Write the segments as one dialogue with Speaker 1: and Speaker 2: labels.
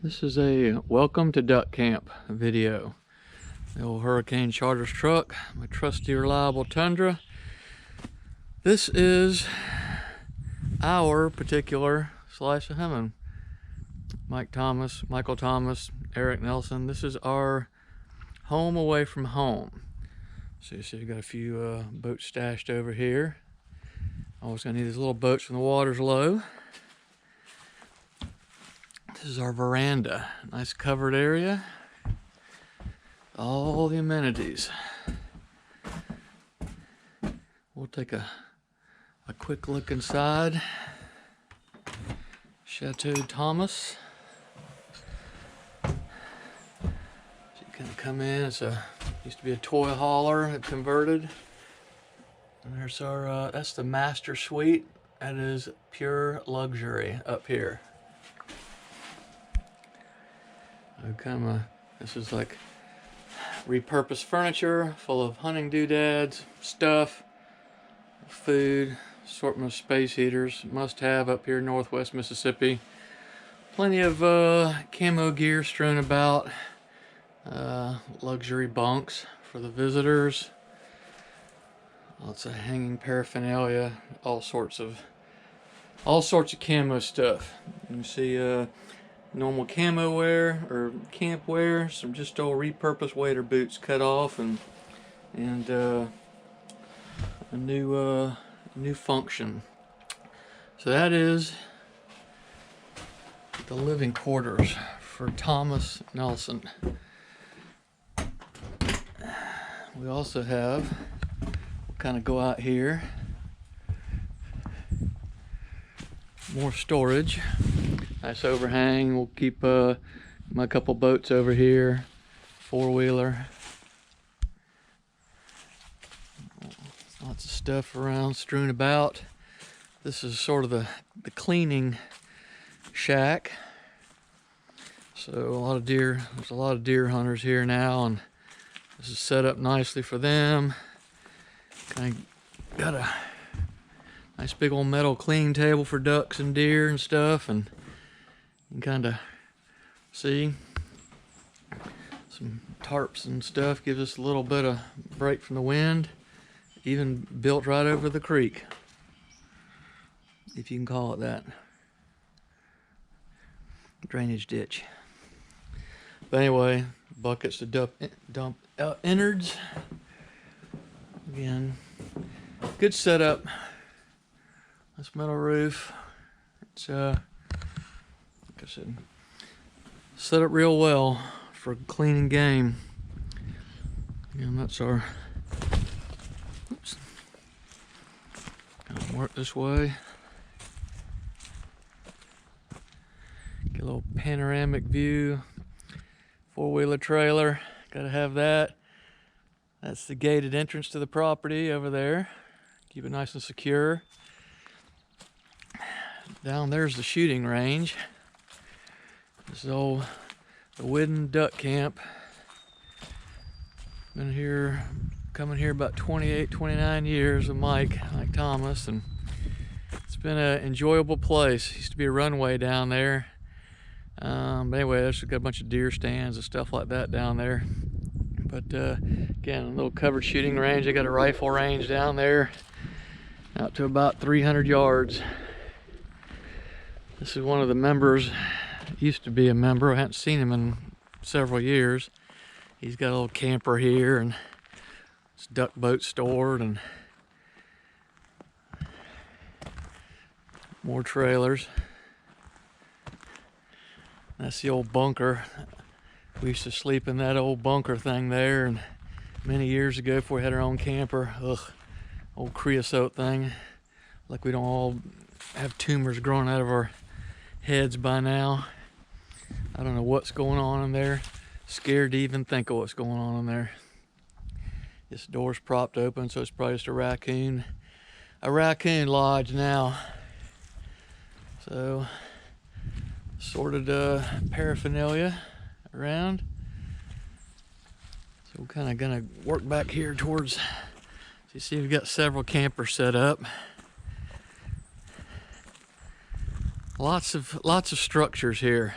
Speaker 1: This is a welcome to duck camp video. The old Hurricane Charters truck, my trusty reliable Tundra. This is our particular slice of heaven. Michael Thomas, Eric Nelson. This is our home away from home. So you see we've got a few boats stashed over here. Always gonna need these little boats when the water's low. This is our veranda, nice covered area. All the amenities. We'll take a quick look inside. Chateau Thomas. So you can come in. It's used to be a toy hauler. It converted. And there's our that's the master suite. That is pure luxury up here. This is like repurposed furniture full of hunting doodads, stuff, food, assortment of space heaters, must have up here in northwest Mississippi. Plenty of camo gear strewn about, luxury bunks for the visitors, lots of hanging paraphernalia, all sorts of camo stuff. You can see normal camo wear or camp wear, some just old repurposed wader boots cut off, and a new function. So that is the living quarters for Thomas Nelson. We also have, we'll kind of go out here, more storage. Nice overhang. We'll keep my couple boats over here, four-wheeler. Lots of stuff around, strewn about. This is sort of the cleaning shack. So there's a lot of deer hunters here now, and this is set up nicely for them. Kind of got a nice big old metal cleaning table for ducks and deer and stuff, and you can kind of see some tarps and stuff, gives us a little bit of break from the wind. Even built right over the creek, if you can call it that. Drainage ditch. But anyway, buckets to dump innards. Again, good setup. This metal roof. It's like I said, set up real well for cleaning game. And that's our, oops, gonna work this way. Get a little panoramic view. Four-wheeler trailer, gotta have that. That's the gated entrance to the property over there. Keep it nice and secure. Down there's the shooting range. This is the Widden Duck Camp. Been here, coming here about 28, 29 years with Mike Thomas, and it's been an enjoyable place. Used to be a runway down there. But anyway, there's got a bunch of deer stands and stuff like that down there. But again, a little covered shooting range. They got a rifle range down there, out to about 300 yards. This is one of the members, used to be a member. I haven't seen him in several years. He's got a little camper here and his duck boat stored, and more trailers. That's the old bunker. We used to sleep in that old bunker thing there, and many years ago before we had our own camper. Old creosote thing. Like we don't all have tumors growing out of our heads by now. I don't know what's going on in there. Scared to even think of what's going on in there. This door's propped open, so it's probably just a raccoon lodge now. So sorted paraphernalia around. So we're kind of gonna work back here towards, so you see we've got several campers set up. Lots of structures here.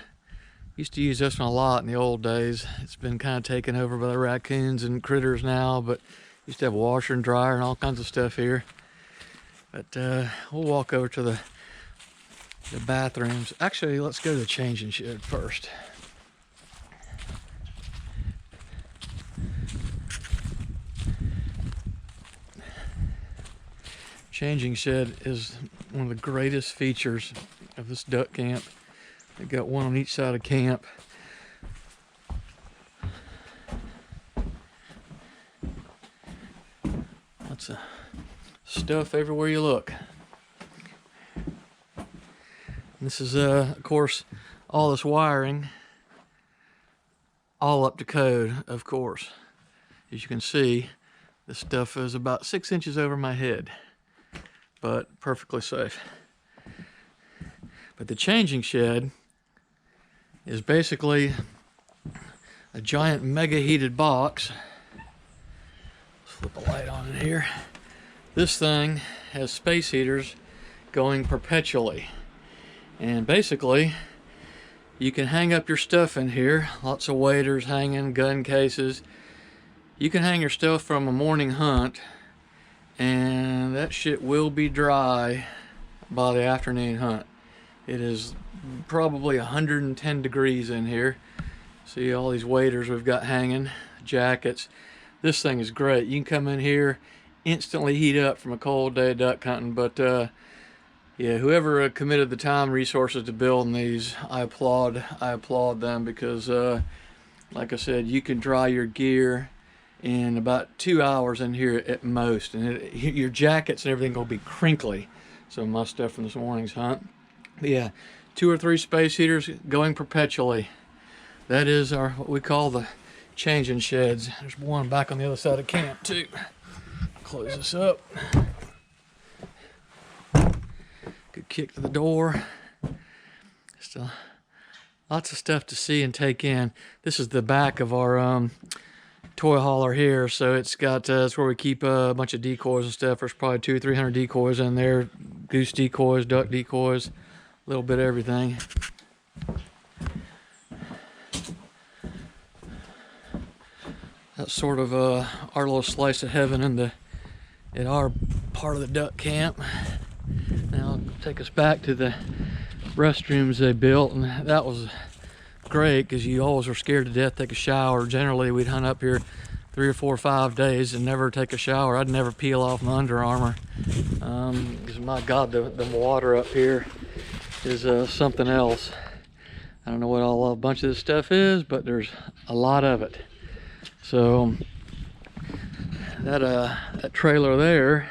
Speaker 1: Used to use this one a lot in the old days. It's been kind of taken over by the raccoons and critters now, but used to have a washer and dryer and all kinds of stuff here. But we'll walk over to the bathrooms. Actually, let's go to the changing shed first. Changing shed is one of the greatest features of this duck camp. They got one on each side of camp. Lots of stuff everywhere you look. This is, of course, all this wiring, all up to code, of course. As you can see, this stuff is about 6 inches over my head, but perfectly safe. But the changing shed is basically a giant mega heated box. Let's flip a light on in here. This thing has space heaters going perpetually. And basically, you can hang up your stuff in here. Lots of waders hanging, gun cases. You can hang your stuff from a morning hunt, and that shit will be dry by the afternoon hunt. It is probably 110 degrees in here. See all these waders we've got hanging, jackets. This thing is great. You can come in here, instantly heat up from a cold day of duck hunting. But yeah, whoever committed the time and resources to building these, I applaud them, because like I said, you can dry your gear in about 2 hours in here at most, and your jackets and everything will be crinkly. Some of my stuff from this morning's hunt. But yeah, 2 or 3 space heaters going perpetually. That is what we call the changing sheds. There's one back on the other side of camp too. Close this up. Good kick to the door. Still lots of stuff to see and take in. This is the back of our toy hauler here, so it's got it's where we keep a bunch of decoys and stuff. There's probably 200 or 300 decoys in there. Goose decoys, duck decoys, a little bit of everything. That's sort of our little slice of heaven in our part of the duck camp. Now I'll take us back to the restrooms they built, and that was great because you always were scared to death to take a shower. Generally we'd hunt up here 3 or 4 or 5 days and never take a shower. I'd never peel off my Under Armour because my God, the water up here is something else. I don't know what a bunch of this stuff is, but there's a lot of it. So that trailer there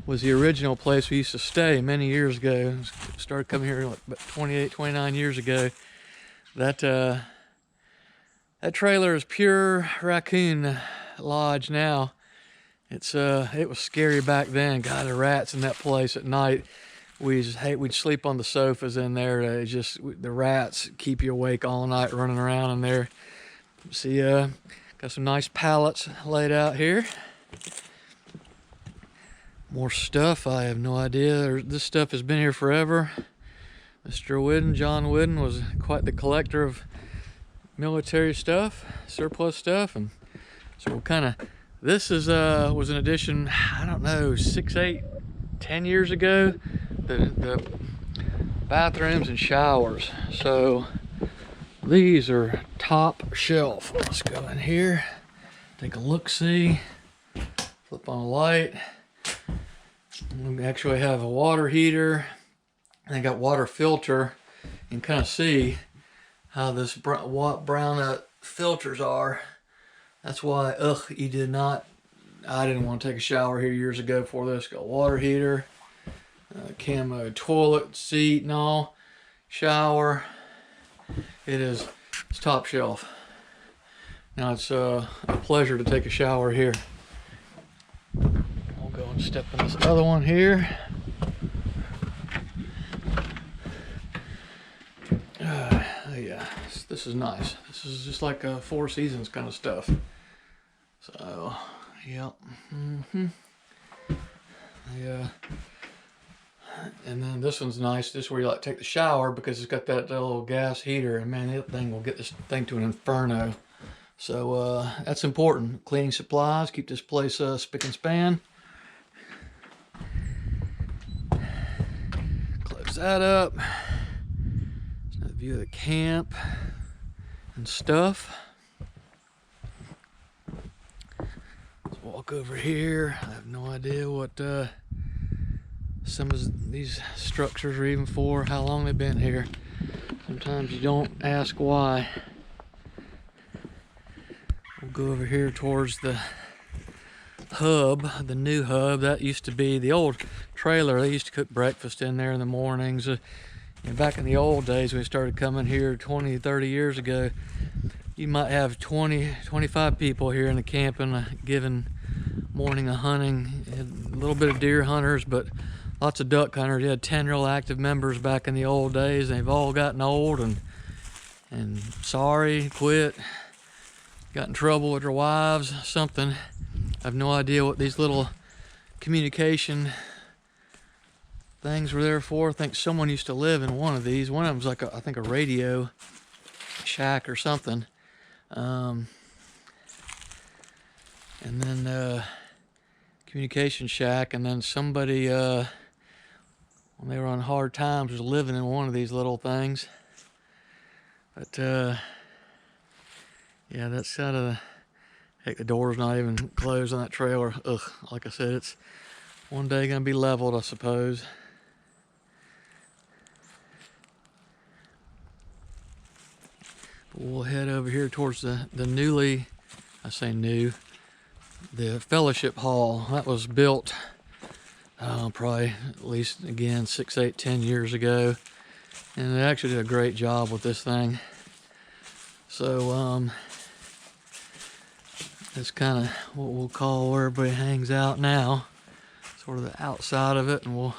Speaker 1: was the original place we used to stay many years ago. Started coming here like about 28, 29 years ago. That trailer is pure raccoon lodge now. It was scary back then. God, the rats in that place at night. We'd sleep on the sofas in there. The rats keep you awake all night running around in there. See, got some nice pallets laid out here. More stuff, I have no idea. This stuff has been here forever. Mr. Whidden, John Whidden, was quite the collector of military stuff, surplus stuff, and so this was an addition, I don't know, 6, 8, 10 years ago. The bathrooms and showers. So these are top shelf. Let's go in here, take a look-see, flip on a light. We actually have a water heater. I got water filter, and kind of see how this what brown filters are. That's why I didn't want to take a shower here years ago before this. Got water heater, camo toilet seat and all, shower. It's top shelf. Now it's a pleasure to take a shower here. We'll go and step in this other one here. Yeah, this is nice. This is just like a Four Seasons kind of stuff. So, yep. Yeah. And then this one's nice. This is where you like take the shower because it's got that little gas heater, and man, that thing will get this thing to an inferno. So that's important. Cleaning supplies, keep this place spick and span. Close that up. There's another view of the camp and stuff. Let's walk over here. I have no idea what some of these structures are even for, how long they've been here. Sometimes you don't ask why. We'll go over here towards the hub, the new hub. That used to be the old trailer. They used to cook breakfast in there in the mornings. And back in the old days when we started coming here 20, 30 years ago, you might have 20, 25 people here in the camp in a given morning of hunting. A little bit of deer hunters, but lots of duck hunters. You had 10 real active members back in the old days. They've all gotten old and sorry, quit, got in trouble with their wives, something. I have no idea what these little communication things were there for. I think someone used to live in one of these. One of them was like I think a radio shack or something. And then communication shack, and then somebody when they were on hard times was living in one of these little things. But yeah, that's kind of, heck, the door's not even closed on that trailer. Ugh, like I said, it's one day gonna be leveled, I suppose. But we'll head over here towards the newly, I say new, the fellowship hall. That was built probably at least, again, 6, 8, 10 years ago. And they actually did a great job with this thing. So it's kind of what we'll call where everybody hangs out now. Sort of the outside of it, and we'll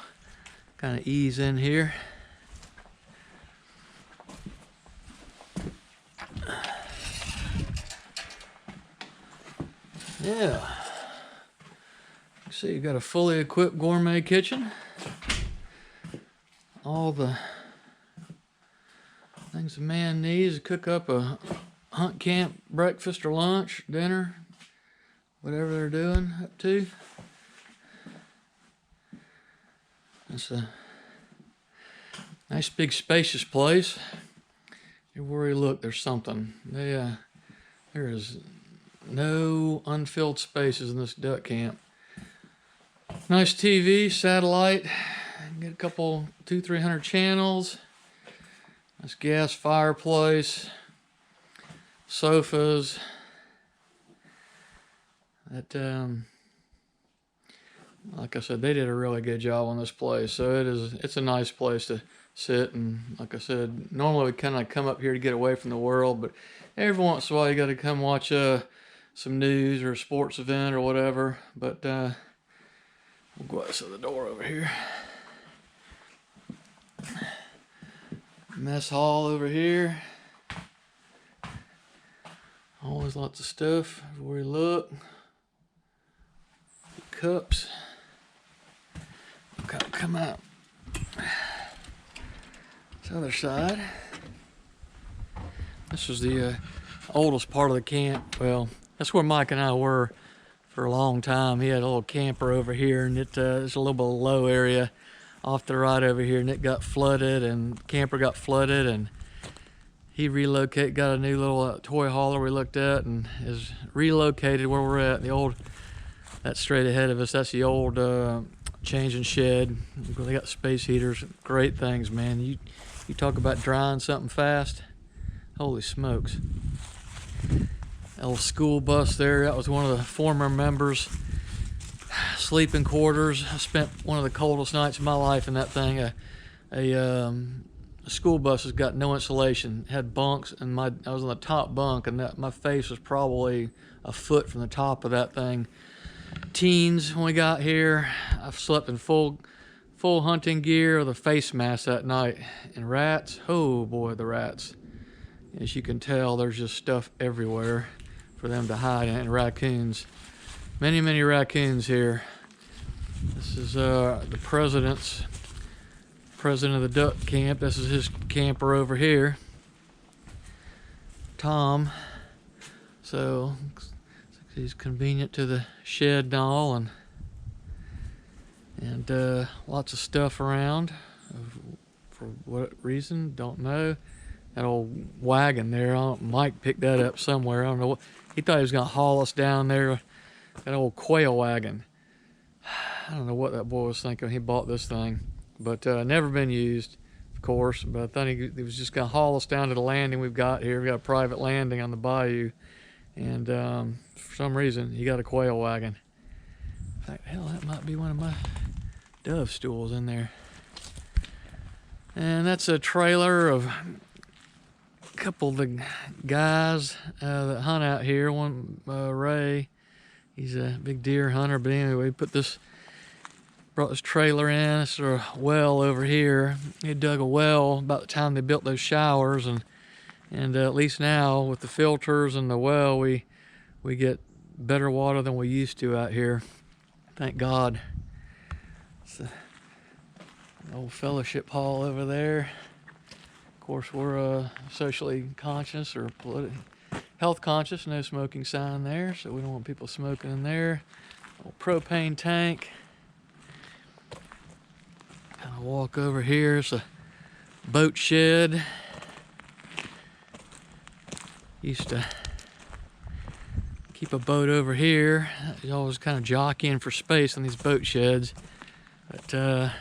Speaker 1: kind of ease in here. Yeah. See, you got a fully equipped gourmet kitchen. All the things a man needs to cook up a hunt camp breakfast or lunch, dinner, whatever they're doing up to. It's a nice big spacious place. Everywhere you look, there's something. There is no unfilled spaces in this duck camp. Nice TV, satellite. Get a couple, 200-300 channels. Nice gas fireplace. Sofas. That like I said, they did a really good job on this place. So it's a nice place to sit, and like I said, normally we kind of come up here to get away from the world, but every once in a while you got to come watch some news or a sports event or whatever. But we'll go outside the door over here. Mess hall over here. Always lots of stuff everywhere you look. Cups. Come out. This other side. This was the oldest part of the camp. Well, that's where Mike and I were for a long time. He had a little camper over here, and it's a little bit of a low area off the right over here, and it got flooded, and camper got flooded, and he relocated, got a new little toy hauler we looked at, and is relocated where we're at. The old, that's straight ahead of us, that's the old changing shed. They got space heaters, great things, man. You talk about drying something fast, holy smokes. That little school bus there, that was one of the former members' sleeping quarters. I spent one of the coldest nights of my life in that thing. A school bus has got no insulation, it had bunks, and I was on the top bunk, and my face was probably a foot from the top of that thing. Teens, when we got here, I slept in full hunting gear with a face mask that night. And rats, oh boy, the rats. As you can tell, there's just stuff everywhere for them to hide in, and raccoons. Many, many raccoons here. This is the president's president of the duck camp. This is his camper over here, Tom. So he's convenient to the shed and all, and lots of stuff around. For what reason, don't know. That old wagon there, Mike picked that up somewhere. I don't know what. He thought he was gonna haul us down there. That old quail wagon. I don't know what that boy was thinking. He bought this thing, but never been used, of course. But I thought he was just gonna haul us down to the landing we've got here. We got a private landing on the bayou, and for some reason he got a quail wagon. In fact, hell, that might be one of my dove stools in there. And that's a trailer of a couple of the guys that hunt out here. One, Ray, he's a big deer hunter. But anyway, brought this trailer in. It's a well over here. They dug a well about the time they built those showers, and at least now with the filters and the well, we get better water than we used to out here. Thank God. It's an old fellowship hall over there. Of course, we're socially conscious or health conscious. No smoking sign there, so we don't want people smoking in there. Old propane tank. Kind of walk over here. It's a boat shed. Used to keep a boat over here. You're always kind of jockeying for space on these boat sheds. But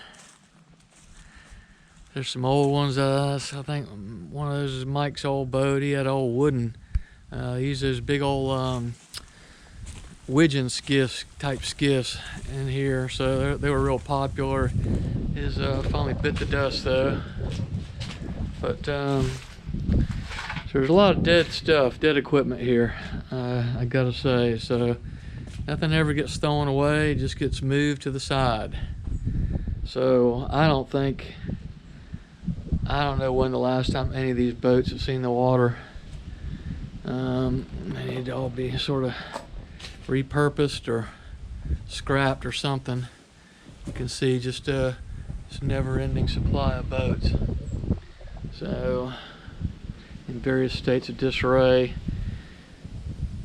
Speaker 1: there's some old ones. I think one of those is Mike's old boat. He had old wooden. He used those big old widgeon type skiffs in here, so they were real popular. His finally bit the dust though. But so there's a lot of dead stuff, dead equipment here. I gotta say, so nothing ever gets thrown away. It just gets moved to the side. So I don't know when the last time any of these boats have seen the water. They need to all be sort of repurposed or scrapped or something. You can see just this never-ending supply of boats. So in various states of disarray.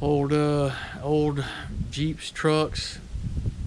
Speaker 1: Old Jeeps, trucks,